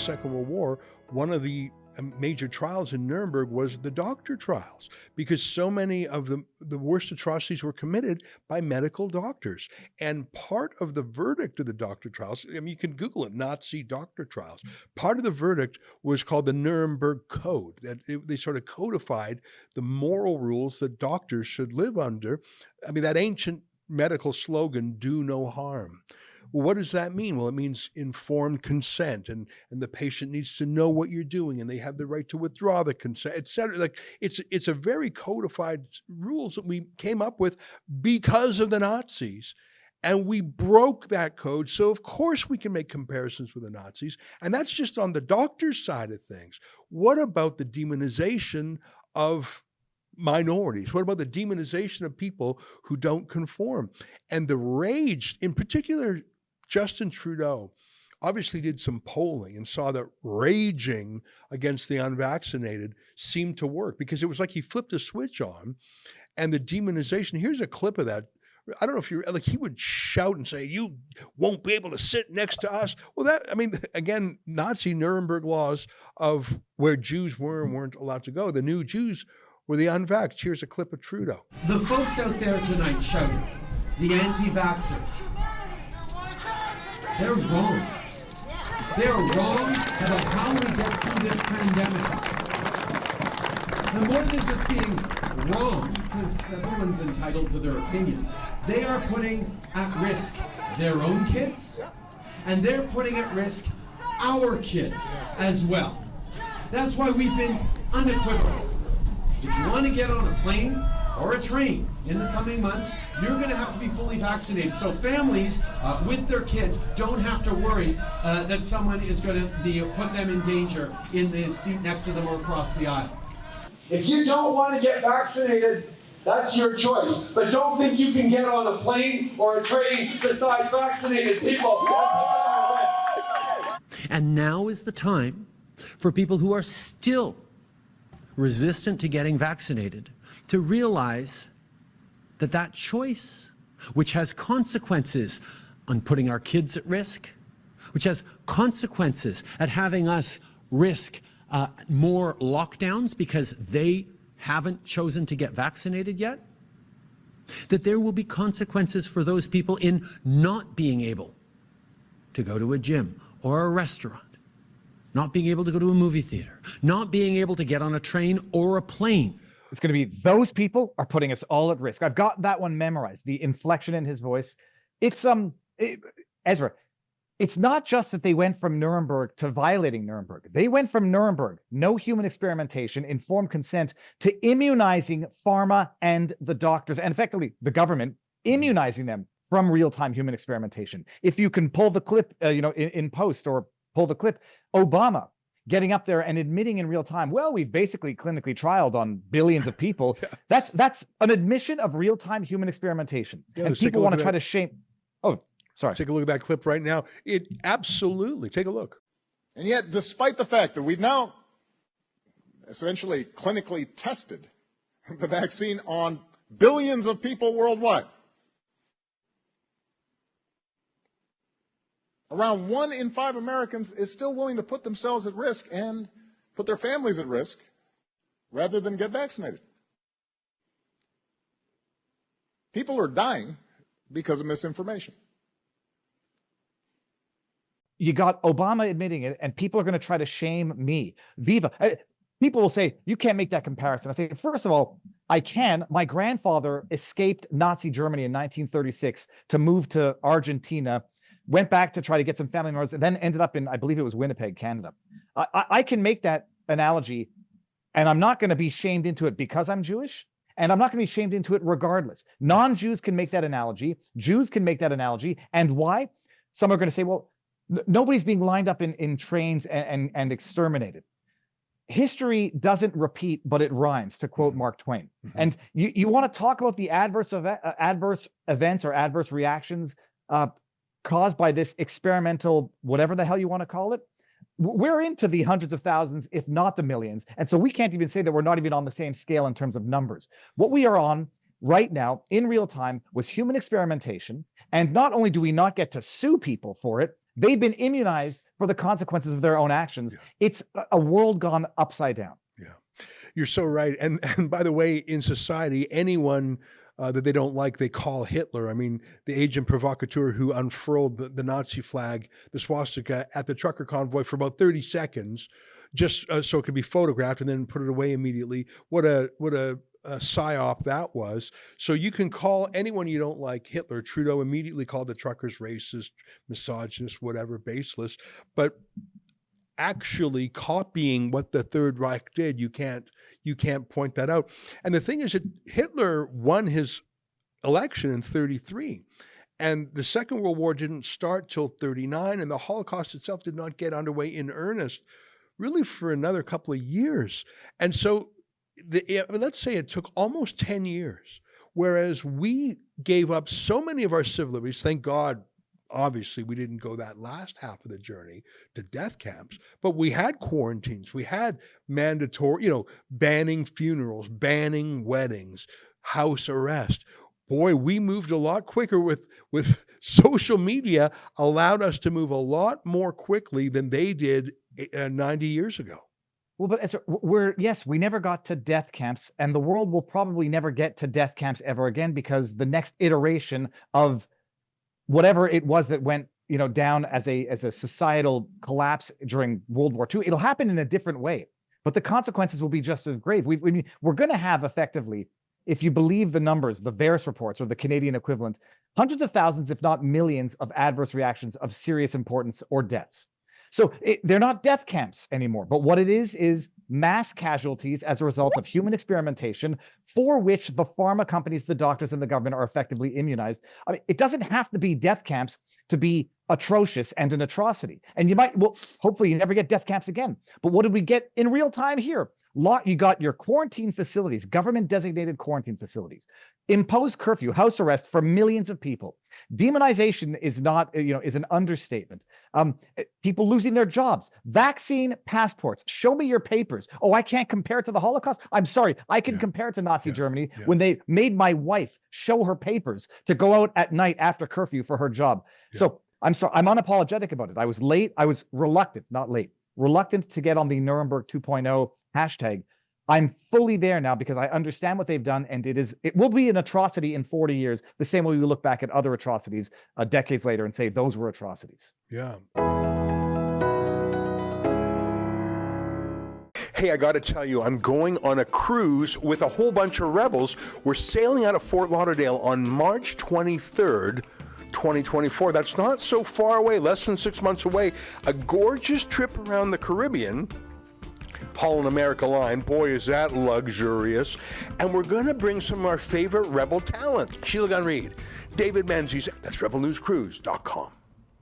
Second World War, one of the major trials in Nuremberg was the doctor trials, because so many of the worst atrocities were committed by medical doctors. And part of the verdict of the doctor trials, I mean, you can Google it, Nazi doctor trials. Part of the verdict was called the Nuremberg Code, they sort of codified the moral rules that doctors should live under. I mean, that ancient medical slogan, do no harm. Well, what does that mean? Well, it means informed consent, and the patient needs to know what you're doing, and they have the right to withdraw the consent, et cetera. Like, it's a very codified rules that we came up with because of the Nazis. And we broke that code. So of course we can make comparisons with the Nazis. And that's just on the doctor's side of things. What about the demonization of minorities? What about the demonization of people who don't conform? And the rage, in particular, Justin Trudeau obviously did some polling and saw that raging against the unvaccinated seemed to work, because it was like he flipped a switch on, and the demonization. Here's a clip of that. I don't know if you're like, he would shout and say, "You won't be able to sit next to us." Well, that, I mean, again, Nazi Nuremberg laws of where Jews were and weren't allowed to go. The new Jews were the unvaxxed. Here's a clip of Trudeau. The folks out there tonight shouting, the anti-vaxxers, they're wrong. They're wrong about how we get through this pandemic. And more than just being wrong, because everyone's entitled to their opinions, they are putting at risk their own kids, and they're putting at risk our kids as well. That's why we've been unequivocal. If you want to get on a plane or a train in the coming months, you're going to have to be fully vaccinated. So families with their kids don't have to worry that someone is going to put them in danger in the seat next to them or across the aisle. If you don't want to get vaccinated, that's your choice. But don't think you can get on a plane or a train beside vaccinated people. And now is the time for people who are still resistant to getting vaccinated to realize that that choice, which has consequences on putting our kids at risk, which has consequences at having us risk more lockdowns because they haven't chosen to get vaccinated yet, that there will be consequences for those people in not being able to go to a gym or a restaurant, not being able to go to a movie theater, not being able to get on a train or a plane. It's going to be those people are putting us all at risk. I've got that one memorized, the inflection in his voice. It's Ezra, it's not just that they went from Nuremberg to violating Nuremberg. They went from Nuremberg, no human experimentation, informed consent, to immunizing pharma and the doctors, and effectively the government immunizing them from real-time human experimentation. If you can pull the clip, in post, or pull the clip, Obama getting up there and admitting in real time, well, we've basically clinically trialed on billions of people. Yeah. That's an admission of real-time human experimentation. Yeah, and people want to try to shame. Oh, sorry. Take a look at that clip right now. It absolutely, take a look. And yet, despite the fact that we've now essentially clinically tested the vaccine on billions of people worldwide, around 1 in 5 Americans is still willing to put themselves at risk and put their families at risk rather than get vaccinated. People are dying because of misinformation. You got Obama admitting it, and people are going to try to shame me. Viva. People will say, you can't make that comparison. I say, first of all, I can. My grandfather escaped Nazi Germany in 1936 to move to Argentina, went back to try to get some family members, and then ended up in, I believe it was Winnipeg, Canada. I can make that analogy, and I'm not going to be shamed into it because I'm Jewish, and I'm not going to be shamed into it regardless. Non-Jews can make that analogy. Jews can make that analogy. And why? Some are going to say, well, nobody's being lined up in trains and exterminated. History doesn't repeat, but it rhymes, to quote Mark Twain. Mm-hmm. And you want to talk about the adverse events or adverse reactions caused by this experimental, whatever the hell you want to call it. We're into the hundreds of thousands, if not the millions. And so we can't even say that we're not even on the same scale in terms of numbers. What we are on right now in real time was human experimentation. And not only do we not get to sue people for it, They've been immunized for the consequences of their own actions. It's a world gone upside down. Yeah, you're so right. And by the way, in society, anyone that they don't like, they call Hitler. I mean, the agent provocateur who unfurled the Nazi flag, the swastika, at the trucker convoy for about 30 seconds, just so it could be photographed and then put it away immediately. What a psyop that was. So you can call anyone you don't like Hitler. Trudeau immediately called the truckers racist, misogynist, whatever, baseless. But actually copying what the Third Reich did, you can't point that out. And the thing is that Hitler won his election in 1933. And the Second World War didn't start till 1939, and the Holocaust itself did not get underway in earnest really for another couple of years. And so let's say it took almost 10 years, whereas we gave up so many of our civil liberties. Thank God, obviously, we didn't go that last half of the journey to death camps, but we had quarantines, we had mandatory, banning funerals, banning weddings, house arrest. Boy, we moved a lot quicker with social media, allowed us to move a lot more quickly than they did 90 years ago. Well, but we never got to death camps, and the world will probably never get to death camps ever again, because the next iteration of whatever it was that went, down as a societal collapse during World War II, it'll happen in a different way, but the consequences will be just as grave. We're going to have, effectively, if you believe the numbers, the VAERS reports, or the Canadian equivalent, hundreds of thousands, if not millions, of adverse reactions of serious importance or deaths. So they're not death camps anymore, but what it is mass casualties as a result of human experimentation, for which the pharma companies, the doctors, and the government are effectively immunized. I mean, it doesn't have to be death camps to be atrocious and an atrocity. And hopefully you never get death camps again. But what did we get in real time here? You got your quarantine facilities, government designated quarantine facilities, imposed curfew, house arrest for millions of people. Demonization is an understatement. People losing their jobs, vaccine passports. Show me your papers. Oh, I can't compare it to the Holocaust. I'm sorry. I can compare it to Nazi Germany when they made my wife show her papers to go out at night after curfew for her job. Yeah. So I'm sorry. I'm unapologetic about it. I was late. I was reluctant to get on the Nuremberg 2.0 hashtag. I'm fully there now because I understand what they've done, and it will be an atrocity in 40 years, the same way we look back at other atrocities decades later and say those were atrocities. Yeah. Hey, I got to tell you, I'm going on a cruise with a whole bunch of rebels. We're sailing out of Fort Lauderdale on March 23rd, 2024. That's not so far away, less than 6 months away. A gorgeous trip around the Caribbean. Holland America Line, boy, is that luxurious. And we're going to bring some of our favorite Rebel talent. Sheila Gunn Reid, David Menzies. That's rebelnewscruise.com.